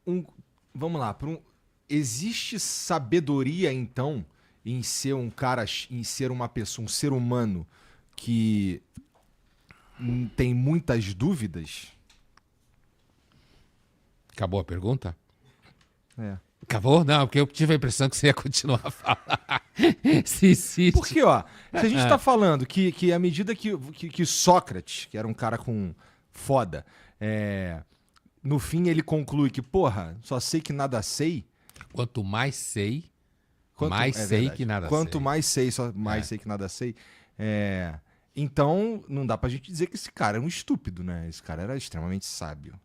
um, vamos lá, existe sabedoria então em ser um cara, em ser uma pessoa, um ser humano que tem muitas dúvidas? Acabou a pergunta? É. Acabou? Não, porque eu tive a impressão que você ia continuar a falar. Se existe. Porque, ó, se a gente tá falando que à medida que Sócrates, que era um cara com foda, no fim ele conclui que, porra, só sei que nada sei. Quanto mais sei, É sei verdade. que nada Quanto sei. mais sei, só mais É. sei que nada sei. Então, não dá pra gente dizer que esse cara é um estúpido, né? Esse cara era extremamente sábio.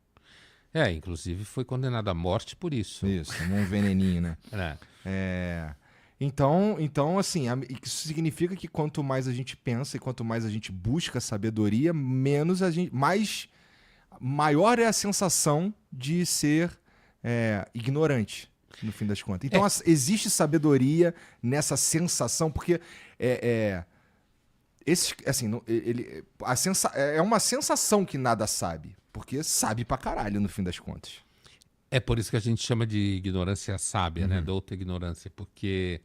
Inclusive foi condenado à morte por isso. Isso, tomou um veneninho, né? É. Então assim, isso significa que quanto mais a gente pensa e quanto mais a gente busca sabedoria, menos maior é a sensação de ser ignorante, no fim das contas. Então, existe sabedoria nessa sensação, porque assim, é uma sensação que nada sabe, porque sabe pra caralho, no fim das contas. É por isso que a gente chama de ignorância sábia, né? Douta ignorância, porque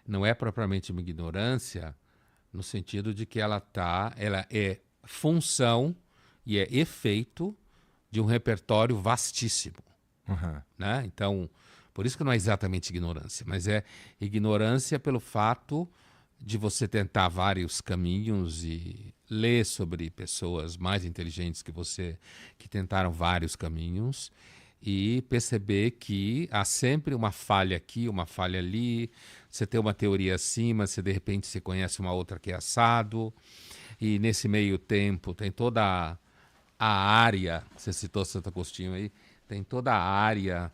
não é propriamente uma ignorância no sentido de que ela é função e é efeito de um repertório vastíssimo, Uhum. né? Então, por isso que não é exatamente ignorância, mas é ignorância pelo fato de você tentar vários caminhos e ler sobre pessoas mais inteligentes que você, que tentaram vários caminhos, e perceber que há sempre uma falha aqui, uma falha ali. Você tem uma teoria assim, mas você, de repente você conhece uma outra que é assado, e nesse meio tempo tem toda a área, você citou Santo Agostinho aí, tem toda a área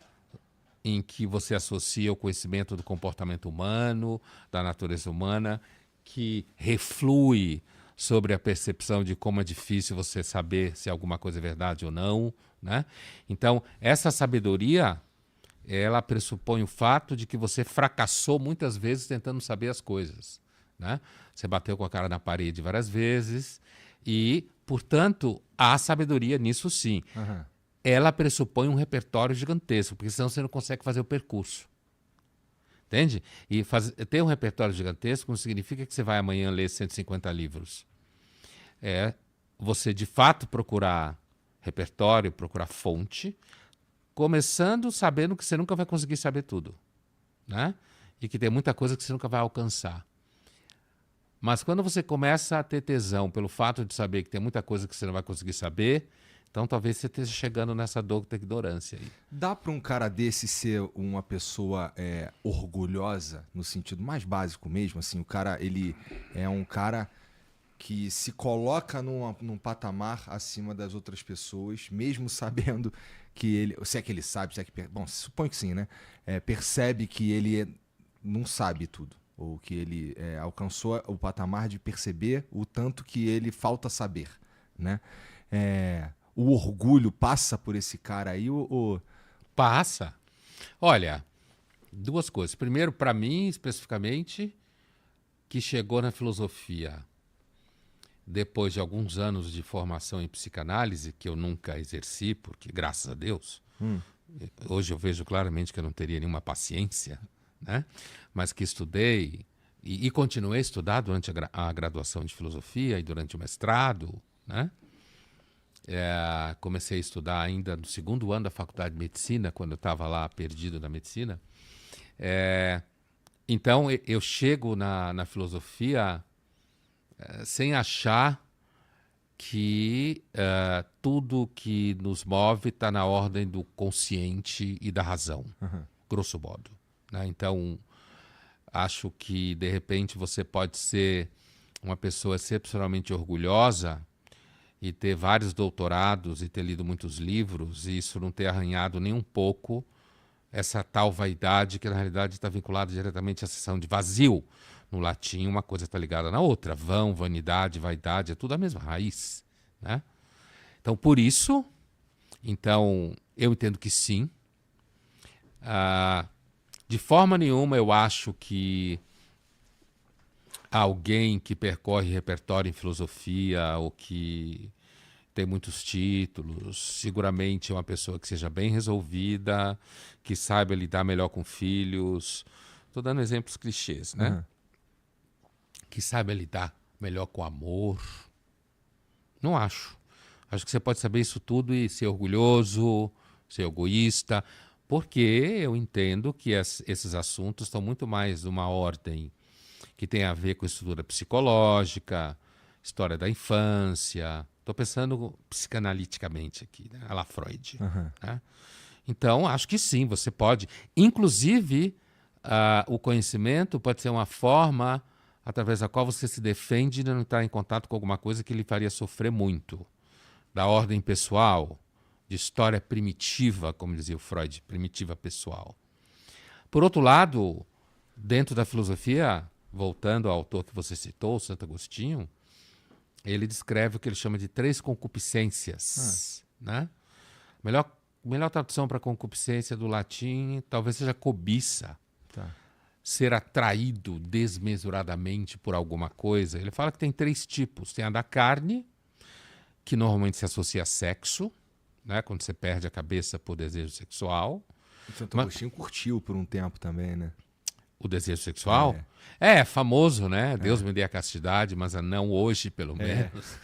em que você associa o conhecimento do comportamento humano, da natureza humana, que reflui sobre a percepção de como é difícil você saber se alguma coisa é verdade ou não, né? Então, essa sabedoria, ela pressupõe o fato de que você fracassou muitas vezes tentando saber as coisas, né? Você bateu com a cara na parede várias vezes e, portanto, há sabedoria nisso sim. Uhum. Ela pressupõe um repertório gigantesco, porque senão você não consegue fazer o percurso. Entende? E ter um repertório gigantesco não significa que você vai amanhã ler 150 livros. É você, de fato, procurar repertório, procurar fonte, começando sabendo que você nunca vai conseguir saber tudo, né? E que tem muita coisa que você nunca vai alcançar. Mas quando você começa a ter tesão pelo fato de saber que tem muita coisa que você não vai conseguir saber, então talvez você esteja chegando nessa douta ignorância aí. Dá pra um cara desse ser uma pessoa orgulhosa, no sentido mais básico mesmo? Assim, o cara, ele é um cara que se coloca num patamar acima das outras pessoas, mesmo sabendo que ele... Se é que ele sabe, se é que... Bom, suponho que sim, né? Percebe que ele não sabe tudo. Ou que ele alcançou o patamar de perceber o tanto que ele falta saber, né? O orgulho passa por esse cara aí, Passa. Olha, duas coisas. Primeiro, para mim, especificamente, que chegou na filosofia depois de alguns anos de formação em psicanálise, que eu nunca exerci, porque, graças a Deus, hoje eu vejo claramente que eu não teria nenhuma paciência, né? Mas que estudei e continuei a estudar durante a graduação de filosofia e durante o mestrado, né? Comecei a estudar ainda no segundo ano da faculdade de medicina, quando eu estava lá perdido na medicina. Então, eu chego na filosofia sem achar que tudo que nos move está na ordem do consciente e da razão, grosso modo, né? Então, acho que, de repente, você pode ser uma pessoa excepcionalmente orgulhosa e ter vários doutorados e ter lido muitos livros e isso não ter arranhado nem um pouco essa tal vaidade que, na realidade, está vinculada diretamente à seção de vazio. No latim, uma coisa está ligada na outra. Vão, vanidade, vaidade, é tudo a mesma raiz, né? Então, por isso, eu entendo que sim. De forma nenhuma eu acho que alguém que percorre repertório em filosofia ou que tem muitos títulos, seguramente é uma pessoa que seja bem resolvida, que saiba lidar melhor com filhos. Estou dando exemplos clichês, né? Aham. Que saiba lidar melhor com amor. Não acho. Acho que você pode saber isso tudo e ser orgulhoso, ser egoísta, porque eu entendo que esses assuntos estão muito mais numa ordem que tem a ver com estrutura psicológica, história da infância. Estou pensando psicanaliticamente aqui, né? A la Freud. Aham. Né? Então, acho que sim, você pode. Inclusive, o conhecimento pode ser uma forma através da qual você se defende de não estar em contato com alguma coisa que lhe faria sofrer muito. Da ordem pessoal, de história primitiva, como dizia o Freud, primitiva pessoal. Por outro lado, dentro da filosofia, voltando ao autor que você citou, Santo Agostinho, ele descreve o que ele chama de 3 concupiscências. Né? Melhor tradução para concupiscência do latim talvez seja cobiça. Tá. Ser atraído desmesuradamente por alguma coisa. Ele fala que tem 3 tipos. Tem a da carne, que normalmente se associa a sexo, né? Quando você perde a cabeça por desejo sexual. O Santo Agostinho curtiu por um tempo também, né? O desejo sexual? É famoso, né? Deus me dê a castidade, mas não hoje, pelo menos.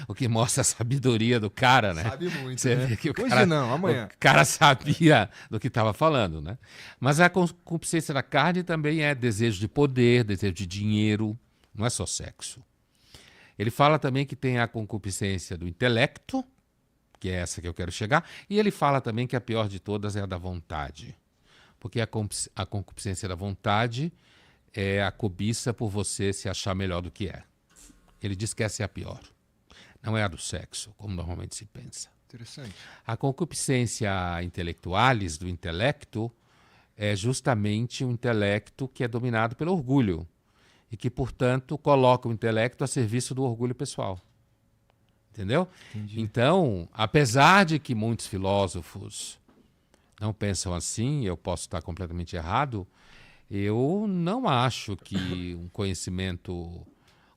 O que mostra a sabedoria do cara, né? Sabe muito, Você né? vê que Hoje não, amanhã. o cara sabia do que estava falando, né? Mas a concupiscência da carne também é desejo de poder, desejo de dinheiro, não é só sexo. Ele fala também que tem a concupiscência do intelecto, que é essa que eu quero chegar, e ele fala também que a pior de todas é a da vontade. Porque a concupiscência da vontade é a cobiça por você se achar melhor do que é. Ele diz que essa é a pior. Não é a do sexo, como normalmente se pensa. Interessante. A concupiscência intelectualis, do intelecto, é justamente um intelecto que é dominado pelo orgulho e que, portanto, coloca o intelecto a serviço do orgulho pessoal. Entendeu? Entendi. Então, apesar de que muitos filósofos não pensam assim, eu posso estar completamente errado, eu não acho que um conhecimento,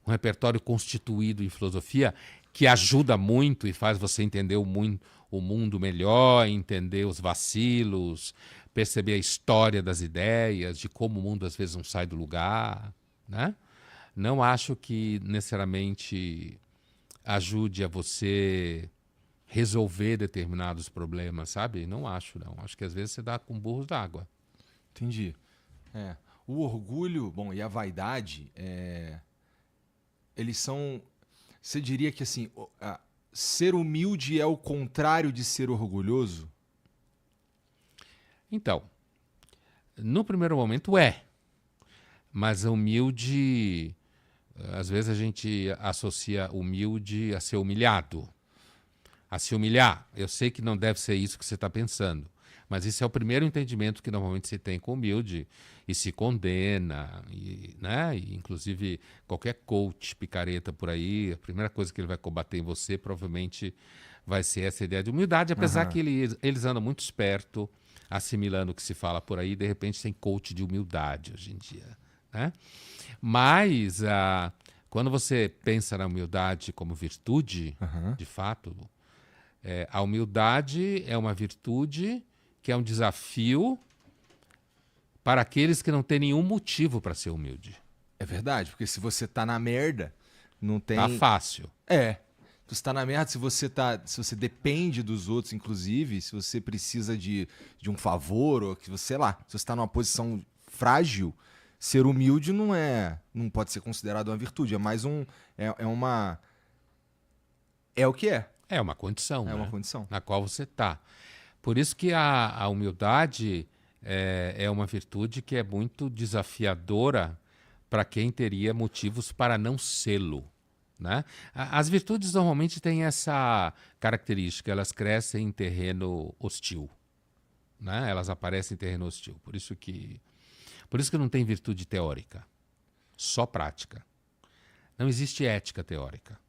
um repertório constituído em filosofia que ajuda muito e faz você entender o mundo melhor, entender os vacilos, perceber a história das ideias, de como o mundo às vezes não sai do lugar, né? Não acho que necessariamente ajude a você resolver determinados problemas, sabe? Não acho, não. Acho que às vezes você dá com burros d'água. Entendi. O orgulho, bom, e a vaidade, eles são... Você diria que, assim, ser humilde é o contrário de ser orgulhoso? Então, no primeiro momento mas humilde, às vezes a gente associa humilde a ser humilhado, a se humilhar. Eu sei que não deve ser isso que você está pensando, mas esse é o primeiro entendimento que normalmente se tem com humilde e se condena, né? E, inclusive, qualquer coach picareta por aí, a primeira coisa que ele vai combater em você provavelmente vai ser essa ideia de humildade, apesar que eles andam muito esperto, assimilando o que se fala por aí, de repente tem coach de humildade hoje em dia, né? Mas quando você pensa na humildade como virtude, de fato, a humildade é uma virtude que é um desafio para aqueles que não têm nenhum motivo para ser humilde. É verdade, porque se você tá na merda, não tem... Tá fácil. Se você tá na merda, se você depende dos outros, inclusive, se você precisa de um favor, ou que você, sei lá, se você tá numa posição frágil, ser humilde não pode ser considerado uma virtude, é mais é o que é. É uma condição, É né? uma condição. Na qual você está. Por isso que a humildade é uma virtude que é muito desafiadora para quem teria motivos para não sê-lo, né? As virtudes normalmente têm essa característica, elas crescem em terreno hostil, né? Elas aparecem em terreno hostil. Por isso que não tem virtude teórica, só prática. Não existe ética teórica,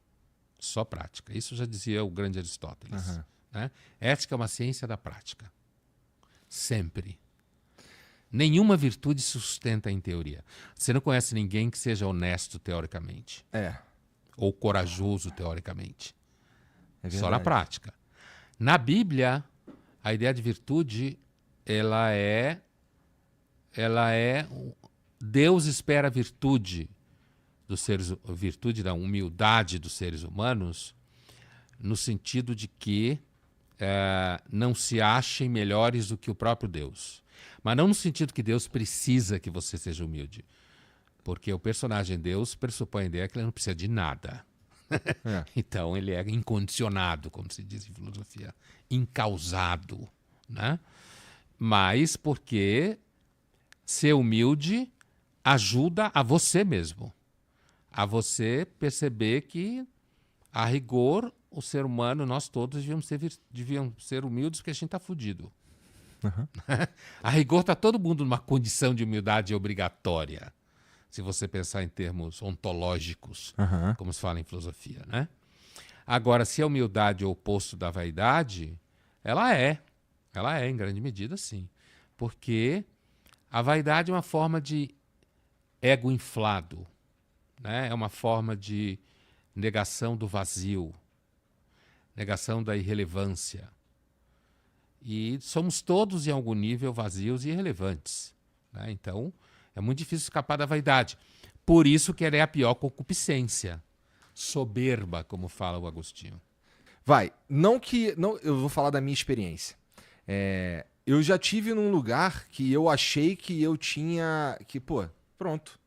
só prática. Isso já dizia o grande Aristóteles. Né? Ética é uma ciência da prática. Sempre. Nenhuma virtude se sustenta em teoria. Você não conhece ninguém que seja honesto teoricamente. Ou corajoso teoricamente. Só na prática. Na Bíblia, a ideia de virtude, ela é Deus espera a virtude dos seres, virtude da humildade dos seres humanos, no sentido de que não se achem melhores do que o próprio Deus. Mas não no sentido que Deus precisa que você seja humilde. Porque o personagem Deus pressupõe a ideia que ele não precisa de nada. Então ele é incondicionado, como se diz em filosofia, incausado, né? Mas porque ser humilde ajuda a você mesmo, a você perceber que, a rigor, o ser humano, nós todos deviam ser humildes porque a gente está fudido. A rigor está todo mundo numa condição de humildade obrigatória, se você pensar em termos ontológicos, como se fala em filosofia, né? Agora, se a humildade é o oposto da vaidade, ela é em grande medida, sim. Porque a vaidade é uma forma de ego inflado, né? É uma forma de negação do vazio, negação da irrelevância. E somos todos, em algum nível, vazios e irrelevantes, né? Então, é muito difícil escapar da vaidade. Por isso que ela é a pior concupiscência. Soberba, como fala o Agostinho. Não, eu vou falar da minha experiência. Eu já tive num lugar que eu achei que eu tinha... pronto.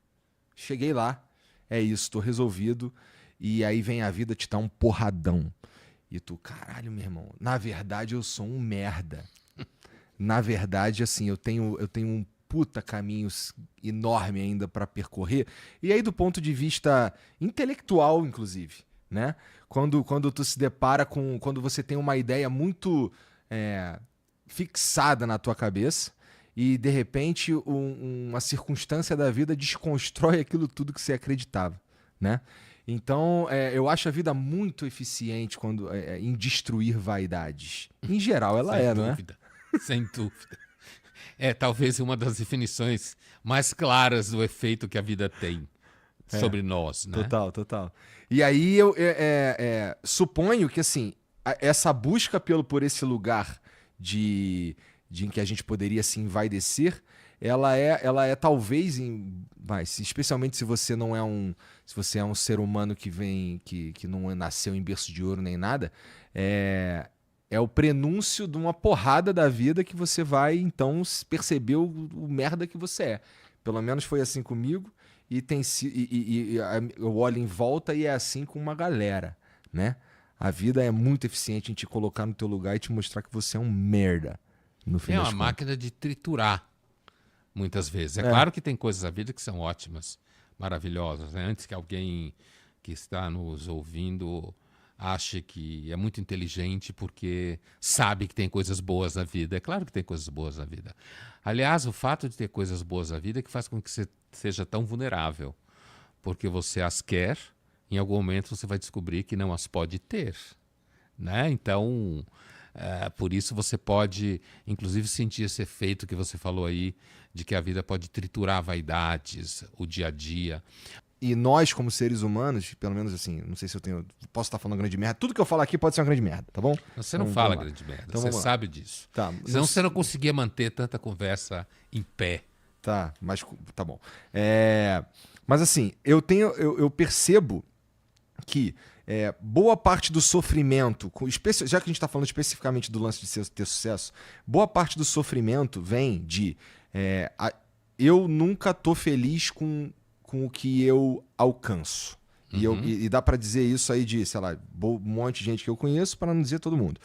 Cheguei lá. É isso, tô resolvido. E aí vem a vida te dar um porradão. E tu, caralho, meu irmão, na verdade eu sou um merda. Na verdade, assim, eu tenho um puta caminho enorme ainda para percorrer. E aí, do ponto de vista intelectual, inclusive, né? Quando tu se depara com... Quando você tem uma ideia muito fixada na tua cabeça e, de repente, uma circunstância da vida desconstrói aquilo tudo que você acreditava, né? Então, eu acho a vida muito eficiente em destruir vaidades. Em geral, ela não é? Sem dúvida. É talvez uma das definições mais claras do efeito que a vida tem sobre nós, né? Total. E aí eu suponho que, assim, essa busca por esse lugar de em que a gente poderia se envaidecer, ela é talvez, especialmente se você não é se você é um ser humano que não nasceu em berço de ouro nem nada, é o prenúncio de uma porrada da vida que você vai, então, perceber o merda que você é. Pelo menos foi assim comigo, e eu olho em volta e é assim com uma galera, né? A vida é muito eficiente em te colocar no teu lugar e te mostrar que você é um merda, no fim das uma contas. máquina de triturar, muitas vezes. É claro que tem coisas da vida que são ótimas, maravilhosas, né? Antes que alguém que está nos ouvindo ache que é muito inteligente porque sabe que tem coisas boas na vida. É claro que tem coisas boas na vida. Aliás, o fato de ter coisas boas na vida é que faz com que você seja tão vulnerável. Porque você as quer, em algum momento você vai descobrir que não as pode ter, né? Então, por isso você pode, inclusive, sentir esse efeito que você falou aí, de que a vida pode triturar vaidades, o dia a dia. E nós, como seres humanos, pelo menos assim, não sei se posso estar falando grande merda. Tudo que eu falar aqui pode ser uma grande merda, tá bom? Você não fala grande merda, então, você sabe disso. Tá, senão você não conseguia manter tanta conversa em pé. Tá, mas tá bom. Mas assim, eu percebo que boa parte do sofrimento, já que a gente está falando especificamente do lance de ter sucesso, boa parte do sofrimento vem de eu nunca tô feliz com o que eu alcanço. E dá pra dizer isso aí de, sei lá, um monte de gente que eu conheço, para não dizer todo mundo.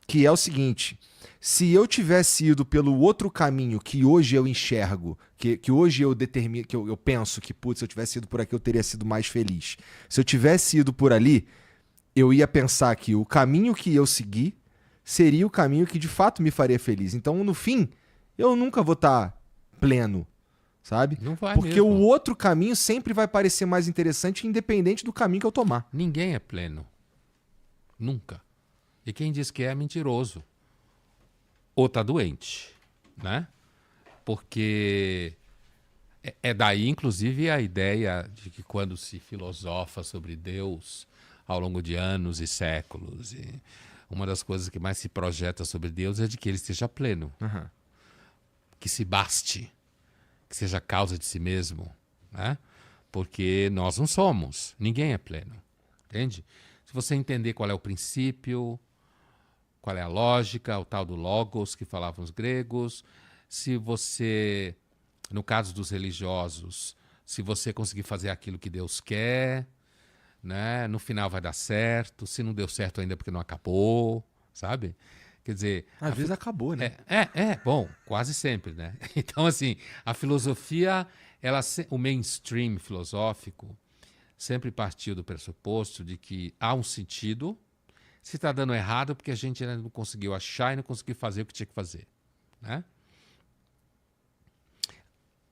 Que é o seguinte: se eu tivesse ido pelo outro caminho que hoje eu enxergo, que hoje eu determino, que eu penso que, putz, se eu tivesse ido por aqui eu teria sido mais feliz. Se eu tivesse ido por ali, eu ia pensar que o caminho que eu segui seria o caminho que de fato me faria feliz. Então, no fim, eu nunca vou estar pleno, sabe? Não vai Porque mesmo. o outro caminho sempre vai parecer mais interessante, independente do caminho que eu tomar. Ninguém é pleno. Nunca. E quem diz que é mentiroso. Ou tá doente, né? Porque é daí, inclusive, a ideia de que quando se filosofa sobre Deus, ao longo de anos e séculos. E uma das coisas que mais se projeta sobre Deus é de que ele esteja pleno, Aham. que se baste, que seja causa de si mesmo, né? Porque nós não somos, ninguém é pleno, entende? Se você entender qual é o princípio, qual é a lógica, o tal do logos que falavam os gregos, se você, no caso dos religiosos, se você conseguir fazer aquilo que Deus quer, né, no final vai dar certo, se não deu certo ainda é porque não acabou, sabe? Quer dizer, Às vezes acabou, né? bom, quase sempre, né? Então, assim, a filosofia, o mainstream filosófico sempre partiu do pressuposto de que há um sentido, se está dando errado porque a gente ainda não conseguiu achar e não conseguiu fazer o que tinha que fazer, né?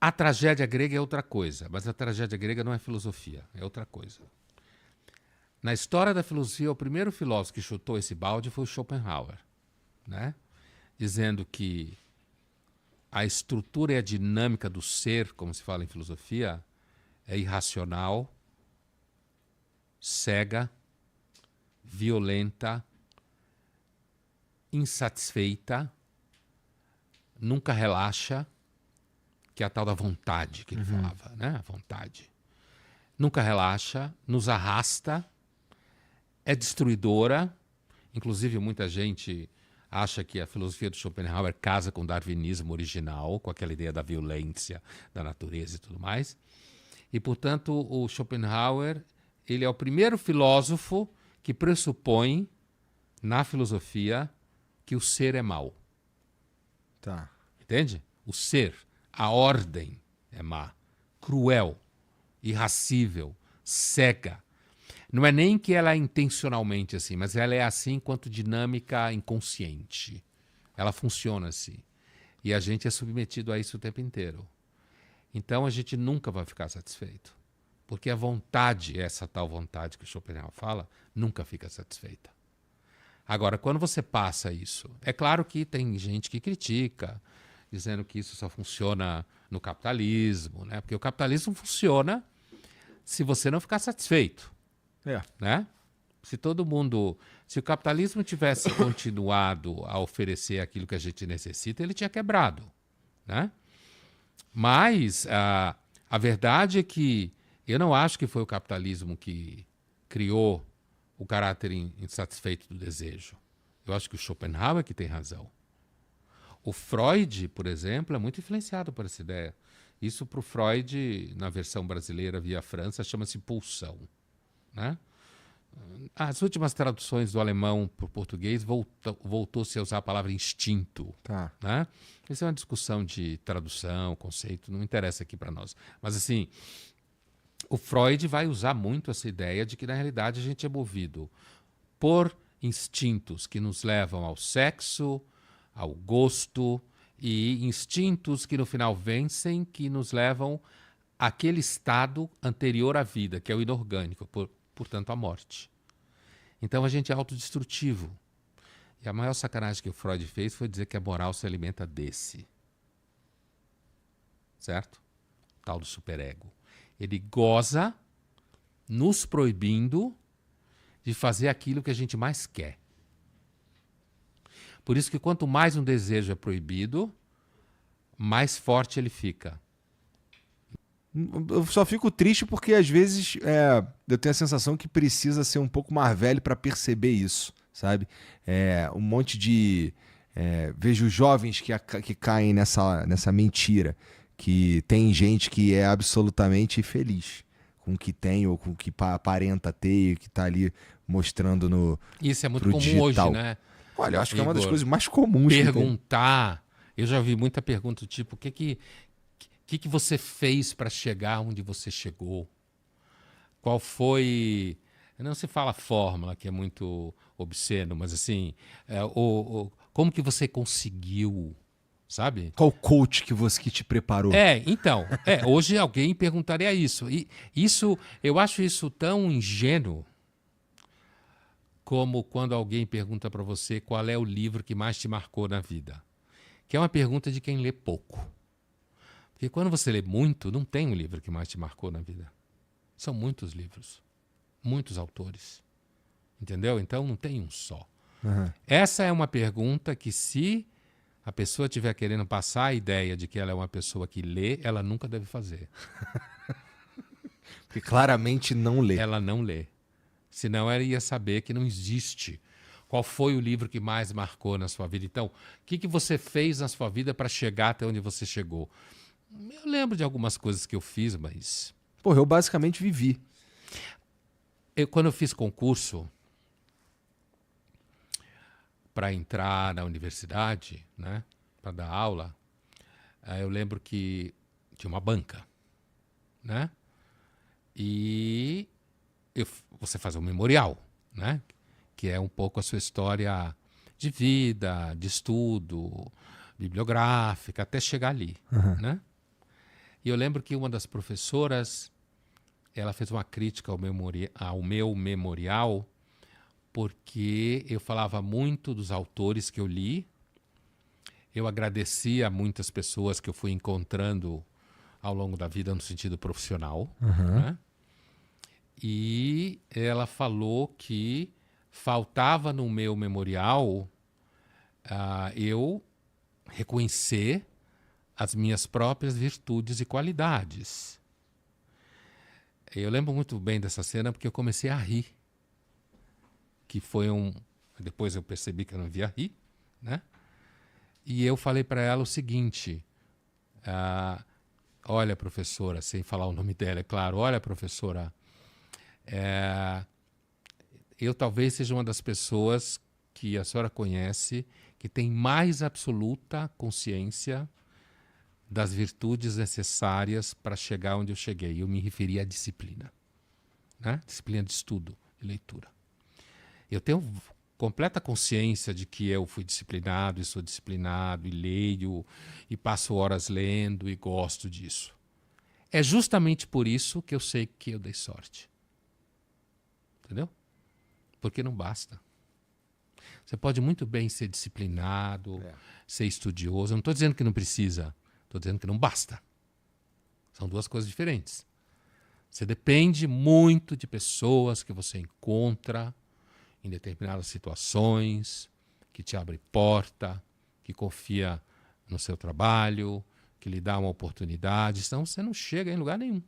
A tragédia grega é outra coisa, mas a tragédia grega não é filosofia, é outra coisa. Na história da filosofia, o primeiro filósofo que chutou esse balde foi o Schopenhauer, né? Dizendo que a estrutura e a dinâmica do ser, como se fala em filosofia, é irracional, cega, violenta, insatisfeita, nunca relaxa, que é a tal da vontade que ele falava, né? A vontade. Nunca relaxa, nos arrasta, é destruidora. Inclusive, muita gente acha que a filosofia do Schopenhauer casa com o darwinismo original, com aquela ideia da violência da natureza e tudo mais. E, portanto, o Schopenhauer, ele é o primeiro filósofo que pressupõe, na filosofia, que o ser é mau. Tá. Entende? O ser, a ordem é má, cruel, irracível, cega. Não é nem que ela é intencionalmente assim, mas ela é assim enquanto dinâmica inconsciente. Ela funciona assim. E a gente é submetido a isso o tempo inteiro. Então a gente nunca vai ficar satisfeito. Porque a vontade, essa tal vontade que o Schopenhauer fala, nunca fica satisfeita. Agora, quando você passa isso, é claro que tem gente que critica, dizendo que isso só funciona no capitalismo, né? Porque o capitalismo funciona se você não ficar satisfeito. É. Né? Se o capitalismo tivesse continuado a oferecer aquilo que a gente necessita, ele tinha quebrado, né? Mas a verdade é que eu não acho que foi o capitalismo que criou o caráter insatisfeito do desejo. Eu acho que o Schopenhauer que tem razão. O Freud, por exemplo, é muito influenciado por essa ideia. Isso para o Freud, na versão brasileira via França, chama-se pulsão, né? As últimas traduções do alemão para o português voltou-se a usar a palavra instinto. Tá. Né? Isso é uma discussão de tradução, conceito, não interessa aqui para nós. Mas assim, o Freud vai usar muito essa ideia de que na realidade a gente é movido por instintos que nos levam ao sexo, ao gosto, e instintos que no final vencem, que nos levam àquele estado anterior à vida, que é o inorgânico, portanto, a morte. Então a gente é autodestrutivo. E a maior sacanagem que o Freud fez foi dizer que a moral se alimenta desse. Certo? Tal do superego. Ele goza nos proibindo de fazer aquilo que a gente mais quer. Por isso que quanto mais um desejo é proibido, mais forte ele fica. Eu só fico triste porque às vezes eu tenho a sensação que precisa ser um pouco mais velho para perceber isso, sabe? Um monte de... vejo jovens que caem nessa mentira, que tem gente que é absolutamente feliz com o que tem ou com o que aparenta ter e que tá ali mostrando no Isso é muito pro comum digital. hoje, né? Olha, eu acho que é uma das Igor, coisas mais comuns que tem. perguntar. Eu já vi muita pergunta do tipo, o que você fez para chegar onde você chegou? Qual foi... Não se fala fórmula, que é muito obsceno, mas assim, como que você conseguiu, sabe? Qual coach que te preparou? Então, hoje alguém perguntaria isso. E isso, eu acho isso tão ingênuo como quando alguém pergunta para você qual é o livro que mais te marcou na vida. Que é uma pergunta de quem lê pouco. Porque quando você lê muito, não tem um livro que mais te marcou na vida. São muitos livros, muitos autores. Entendeu? Então não tem um só. Uhum. Essa é uma pergunta que, se a pessoa estiver querendo passar a ideia de que ela é uma pessoa que lê, ela nunca deve fazer. Porque claramente não lê. Ela não lê. Senão ela ia saber que não existe. Qual foi o livro que mais marcou na sua vida? Então, o que você fez na sua vida para chegar até onde você chegou? Eu lembro de algumas coisas que eu fiz, mas... Porra, eu basicamente vivi. Quando eu fiz concurso para entrar na universidade, né, para dar aula, eu lembro que tinha uma banca, né? E você faz um memorial, né? Que é um pouco a sua história de vida, de estudo, bibliográfica, até chegar ali, né? E eu lembro que uma das professoras, ela fez uma crítica ao meu memorial, porque eu falava muito dos autores que eu li, eu agradecia a muitas pessoas que eu fui encontrando ao longo da vida no sentido profissional, né? E ela falou que faltava no meu memorial eu reconhecer as minhas próprias virtudes e qualidades. Eu lembro muito bem dessa cena porque eu comecei a rir. Que foi Depois eu percebi que eu não devia rir, né? E eu falei para ela o seguinte: olha, professora, sem falar o nome dela, é claro, olha, professora, eu talvez seja uma das pessoas que a senhora conhece que tem mais absoluta consciência das virtudes necessárias para chegar onde eu cheguei. Eu me referi à disciplina, né? Disciplina de estudo e leitura. Eu tenho completa consciência de que eu fui disciplinado e sou disciplinado e leio e passo horas lendo e gosto disso. É justamente por isso que eu sei que eu dei sorte. Entendeu? Porque não basta. Você pode muito bem ser disciplinado, ser estudioso. Eu não estou dizendo que não precisa, estou dizendo que não basta. São duas coisas diferentes. Você depende muito de pessoas que você encontra em determinadas situações, que te abre porta, que confia no seu trabalho, que lhe dá uma oportunidade. Senão você não chega em lugar nenhum.